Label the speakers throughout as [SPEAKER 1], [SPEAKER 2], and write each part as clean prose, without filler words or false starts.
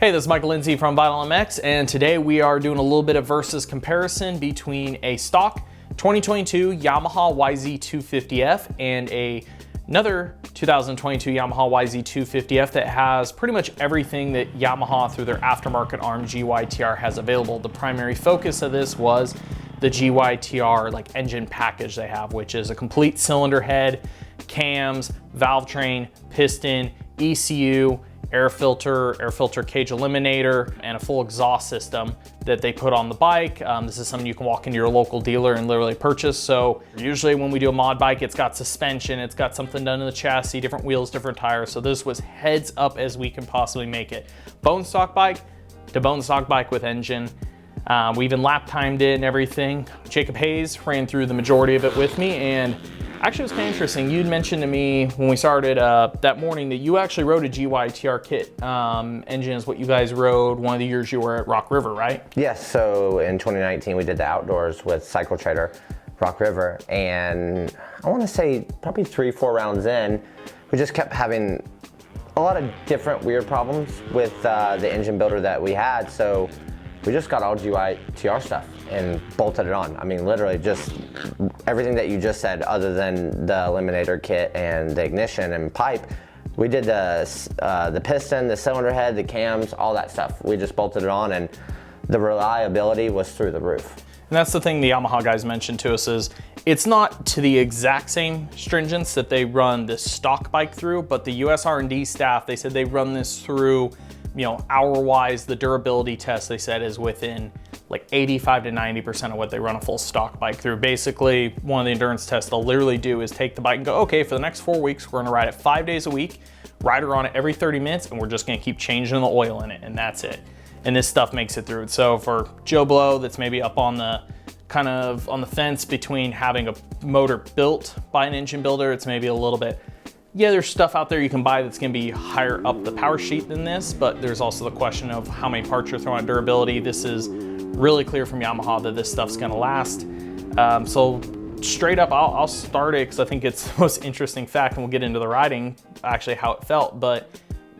[SPEAKER 1] Hey, this is Michael Lindsay from Vinyl MX, and today we are doing a little bit of versus comparison between a stock 2022 Yamaha YZ250F and another 2022 Yamaha YZ250F that has pretty much everything that Yamaha through their aftermarket arm GYTR has available. The primary focus of this was the GYTR engine package they have, which is a complete cylinder head, cams, valve train, piston, ECU, air filter cage eliminator, and a full exhaust system that they put on the bike. This is something you can walk into your local dealer and literally purchase. So usually when we do a mod bike, it's got suspension, it's got something done in the chassis, different wheels, different tires. So this was heads up as we can possibly make it. Bone stock bike to bone stock bike with engine. We even lap timed it and everything. Jacob Hayes ran through the majority of it with me, and actually, it was kind of interesting. You'd mentioned to me when we started that morning that you actually rode a GYTR kit engine is what you guys rode one of the years you were at Rock River, right?
[SPEAKER 2] Yes, so in 2019 we did the outdoors with Cycle Trader, Rock River, and I want to say probably 3-4 rounds in, we just kept having a lot of different weird problems with the engine builder that we had, so we just got all GYTR stuff and bolted it on. I mean, literally just everything that you just said other than the eliminator kit and the ignition and pipe. We did the piston, the cylinder head, the cams, all that stuff. We just bolted it on, and the reliability was through the roof.
[SPEAKER 1] And that's the thing the Yamaha guys mentioned to us is it's not to the exact same stringence that they run this stock bike through, but the US R&D staff, they said they run this through, hour-wise, the durability test they said is within 85 to 90% of what they run a full stock bike through. Basically, one of the endurance tests they'll literally do is take the bike and go, okay, for the next 4 weeks, we're gonna ride it 5 days a week, ride her on it every 30 minutes, and we're just gonna keep changing the oil in it, and that's it. And this stuff makes it through. So for Joe Blow, that's maybe up on the kind of on the fence between having a motor built by an engine builder, it's maybe a little bit, yeah, there's stuff out there you can buy that's gonna be higher up the power sheet than this, but there's also the question of how many parts you're throwing at durability. This is really clear from Yamaha that this stuff's gonna last. So straight up, I'll start it because I think it's the most interesting fact, and we'll get into the riding, actually how it felt, but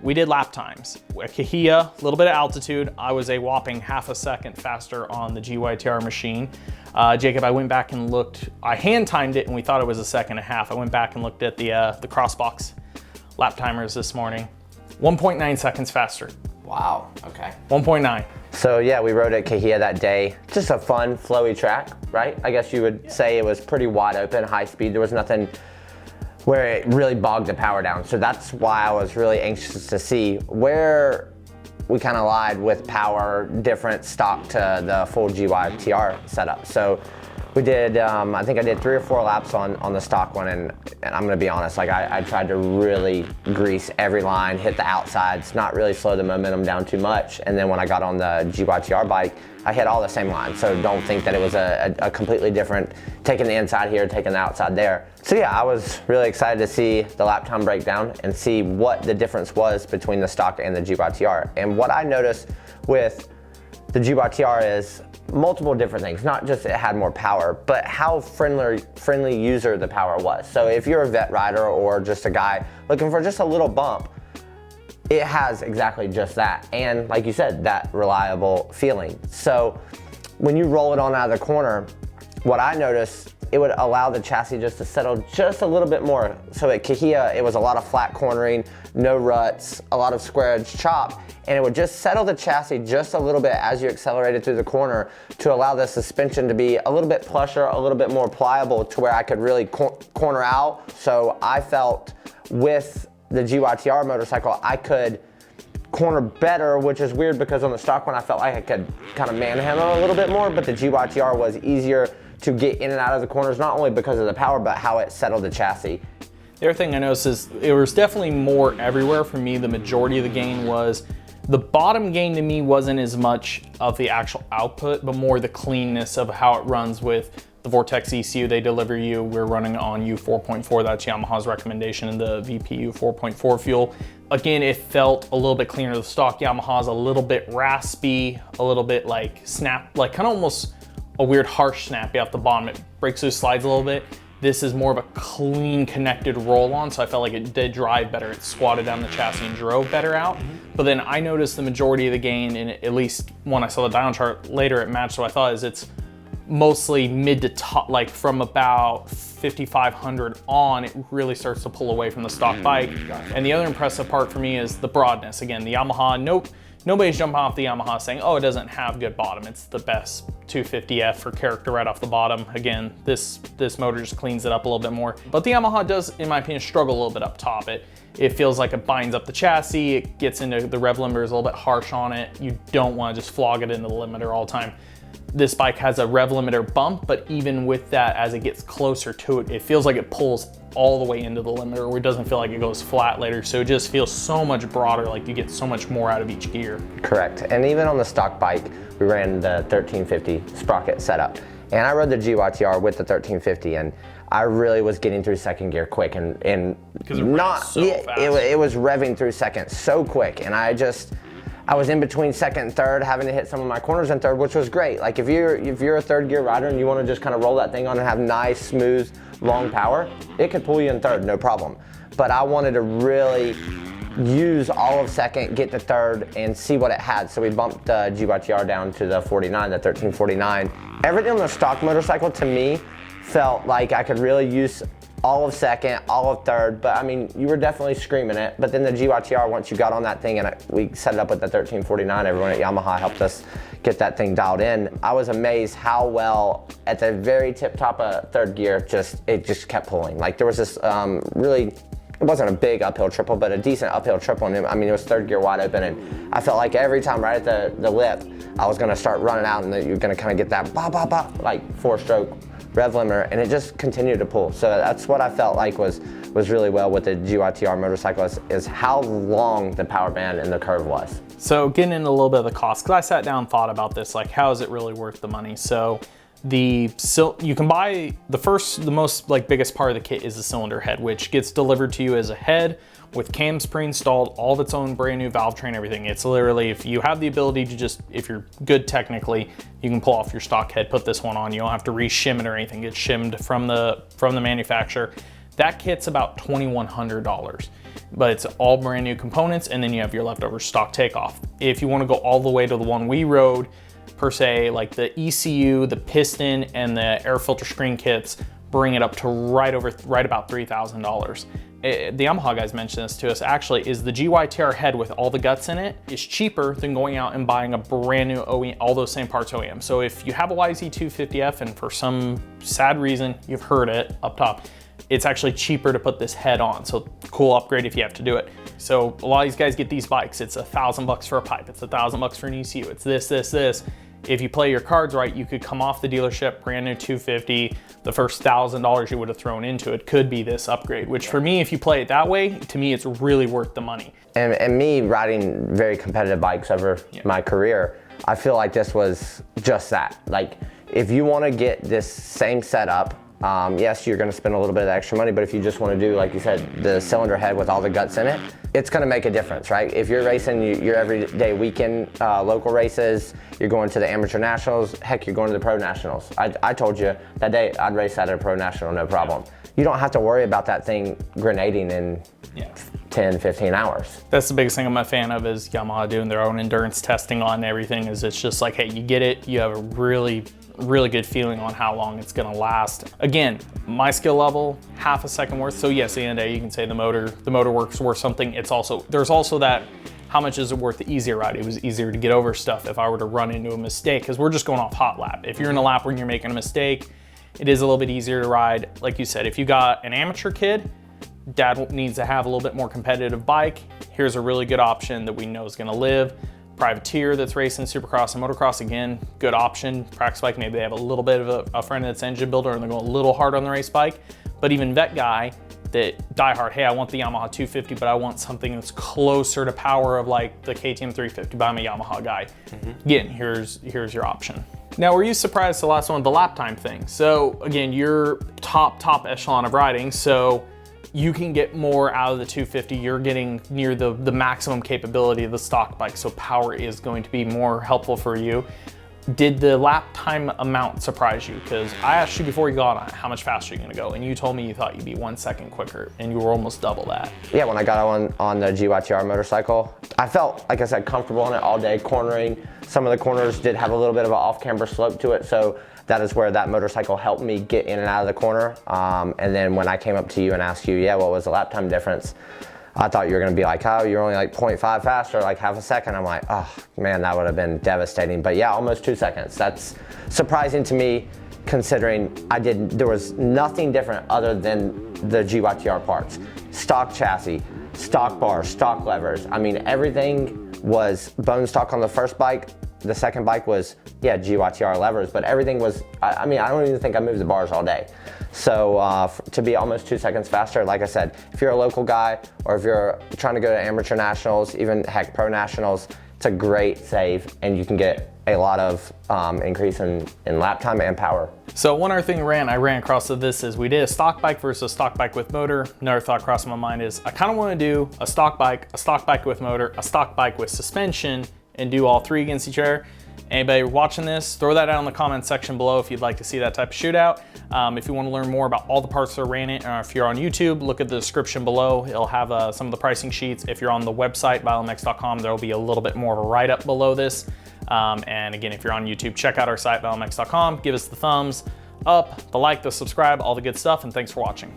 [SPEAKER 1] we did lap times. At Cahuilla, a little bit of altitude, I was a whopping half a second faster on the GYTR machine. Jacob, I went back and looked, I hand timed it and we thought it was 1.5 seconds. I went back and looked at the Crossbox lap timers this morning. 1.9 seconds faster.
[SPEAKER 2] Wow, okay.
[SPEAKER 1] 1.9.
[SPEAKER 2] So yeah, we rode at Cahuilla that day. Just a fun, flowy track, right? I guess you would say it was pretty wide open, high speed. There was nothing where it really bogged the power down. So that's why I was really anxious to see where we kind of lied with power, different stock to the full GYTR setup. So we did, I think I did 3 or 4 laps on the stock one, and I'm gonna be honest, I tried to really grease every line, hit the outsides, not really slow the momentum down too much. And then when I got on the GYTR bike, I hit all the same lines. So don't think that it was a completely different, taking the inside here, taking the outside there. So yeah, I was really excited to see the lap time breakdown and see what the difference was between the stock and the GYTR. And what I noticed with the GYTR is multiple different things, not just it had more power, but how friendly user the power was. So if you're a vet rider or just a guy looking for just a little bump, it has exactly just that. And like you said, that reliable feeling. So when you roll it on out of the corner, what I noticed, it would allow the chassis just to settle just a little bit more. So at Cahuilla, it was a lot of flat cornering, no ruts, a lot of square edge chop, and it would just settle the chassis just a little bit as you accelerated through the corner to allow the suspension to be a little bit plusher, a little bit more pliable to where I could really corner out. So I felt with the GYTR motorcycle, I could corner better, which is weird because on the stock one, I felt like I could kind of manhandle a little bit more, but the GYTR was easier to get in and out of the corners, not only because of the power, but how it settled the chassis.
[SPEAKER 1] The other thing I noticed is it was definitely more everywhere. For me, the majority of the gain was, the bottom gain to me wasn't as much of the actual output, but more the cleanness of how it runs with the Vortex ECU they deliver you. We're running on U4.4, that's Yamaha's recommendation, and the VPU 4.4 fuel. Again, it felt a little bit cleaner. The stock Yamaha's a little bit raspy, a little bit like snap, like kind of almost a weird harsh snappy off the bottom. It breaks those slides a little bit. This is more of a clean connected roll-on, so I felt like it did drive better. It squatted down the chassis and drove better out. But then I noticed the majority of the gain, and at least when I saw the dyno chart later, it matched what I thought, is it's mostly mid to top, like from about 5,500 on, it really starts to pull away from the stock bike. And the other impressive part for me is the broadness. Again, the Yamaha, nobody's jumping off the Yamaha saying, oh, it doesn't have good bottom. It's the best 250F for character right off the bottom. Again, this motor just cleans it up a little bit more. But the Yamaha does, in my opinion, struggle a little bit up top. It feels like it binds up the chassis. It gets into the rev limiter, is a little bit harsh on it. You don't want to just flog it into the limiter all the time. This bike has a rev limiter bump, but even with that, as it gets closer to it, it feels like it pulls all the way into the limiter, where it doesn't feel like it goes flat later. So it just feels so much broader, like you get so much more out of each gear.
[SPEAKER 2] Correct. And even on the stock bike, we ran the 1350 sprocket setup. And I rode the GYTR with the 1350, and I really was getting through second gear quick, and not so fast. It was revving through second so quick, and I was in between second and third, having to hit some of my corners in third, which was great. Like if you're a third gear rider and you want to just kind of roll that thing on and have nice, smooth, long power, it could pull you in third, no problem. But I wanted to really use all of second, get to third, and see what it had. So we bumped the GYTR down to the 49, the 1349. Everything on the stock motorcycle to me felt like I could really use all of second, all of third, but I mean, you were definitely screaming it. But then the GYTR, once you got on that thing, and we set it up with the 1349, everyone at Yamaha helped us get that thing dialed in. I was amazed how well, at the very tip top of third gear, it just kept pulling. Like there was this really, it wasn't a big uphill triple, but a decent uphill triple. And I mean, it was third gear wide open, and I felt like every time right at the lip, I was gonna start running out, and you're gonna kind of get that ba ba ba, like 4-stroke rev limiter, and it just continued to pull. So that's what I felt like was really well with the GYTR motorcycle, is how long the power band and the curve was.
[SPEAKER 1] So getting into a little bit of the cost, because I sat down and thought about this, like how is it really worth the money? So you can buy the most like biggest part of the kit is the cylinder head, which gets delivered to you as a head with cams pre-installed, all of its own brand new valve train, everything. It's literally, if you have the ability to just, if you're good technically, you can pull off your stock head, put this one on. You don't have to re-shim it or anything. It's shimmed from the manufacturer. That kit's about $2,100, but it's all brand new components, and then you have your leftover stock takeoff. If you want to go all the way to the one we rode, per se, like the ECU, the piston, and the air filter screen kits bring it up to right about $3,000. The Yamaha guys mentioned this to us, actually, is the GYTR head with all the guts in it is cheaper than going out and buying a brand new OEM, all those same parts OEM. So if you have a YZ250F and for some sad reason, you've heard it up top, it's actually cheaper to put this head on. So cool upgrade if you have to do it. So a lot of these guys get these bikes, it's $1,000 for a pipe, it's $1,000 for an ECU, it's this. If you play your cards right, you could come off the dealership, brand new 250, the first $1,000 you would have thrown into it could be this upgrade, which for me, if you play it that way, to me, it's really worth the money.
[SPEAKER 2] And me riding very competitive bikes over my career, I feel like this was just that. Like, if you want to get this same setup, yes, you're going to spend a little bit of extra money, but if you just want to do, like you said, the cylinder head with all the guts in it, it's going to make a difference, right? If you're racing your everyday weekend local races, you're going to the amateur nationals, heck, you're going to the pro nationals. I told you that day I'd race at a pro national, no problem. You don't have to worry about that thing grenading in 10, 15 hours.
[SPEAKER 1] That's the biggest thing I'm a fan of, is Yamaha doing their own endurance testing on everything. Is it's just like, hey, you get it, you have a really good feeling on how long it's gonna last. Again, my skill level, half a second worth. So yes, at the end of the day, you can say the motor works worth something. There's also that, how much is it worth the easier ride? It was easier to get over stuff if I were to run into a mistake, because we're just going off hot lap. If you're in a lap where you're making a mistake, it is a little bit easier to ride. Like you said, if you got an amateur kid, dad needs to have a little bit more competitive bike, here's a really good option that we know is gonna live. Privateer that's racing supercross and motocross, again, good option. Practice bike, maybe they have a little bit of a friend that's engine builder and they're going a little hard on the race bike. But even vet guy that die hard, hey, I want the Yamaha 250, but I want something that's closer to power of like the KTM 350, but I'm a Yamaha guy. Again, here's your option. Now, were you surprised the last one, the lap time thing? So again, you're top echelon of riding, so you can get more out of the 250. You're getting near the maximum capability of the stock bike, so power is going to be more helpful for you. Did the lap time amount surprise you? Because I asked you before you got on it, how much faster are you gonna go? And you told me you thought you'd be 1 second quicker, and you were almost double that.
[SPEAKER 2] Yeah, when I got on the GYTR motorcycle, I felt, like I said, comfortable on it all day, cornering. Some of the corners did have a little bit of an off-camber slope to it, so that is where that motorcycle helped me get in and out of the corner. And then when I came up to you and asked you, yeah, what was the lap time difference? I thought you were gonna be like, oh, you're only like 0.5 faster, like half a second. I'm like, oh man, that would have been devastating. But yeah, almost 2 seconds. That's surprising to me, considering there was nothing different other than the GYTR parts. Stock chassis, stock bars, stock levers. I mean, everything was bone stock on the first bike. The second bike was, yeah, GYTR levers, but everything was, I mean, I don't even think I moved the bars all day. So to be almost 2 seconds faster, like I said, if you're a local guy or if you're trying to go to amateur nationals, even heck pro nationals, it's a great save and you can get a lot of increase in lap time and power.
[SPEAKER 1] So one other thing I ran across of this is we did a stock bike versus a stock bike with motor. Another thought crossing my mind is I kind of want to do a stock bike with motor, a stock bike with suspension, and do all three against each other. Anybody watching this, throw that out in the comment section below if you'd like to see that type of shootout. If you want to learn more about all the parts that ran it, or if you're on YouTube, look at the description below. It'll have some of the pricing sheets. If you're on the website, YZMX.com, there'll be a little bit more of a write-up below this. And again, if you're on YouTube, check out our site, YZMX.com. Give us the thumbs up, the like, the subscribe, all the good stuff, and thanks for watching.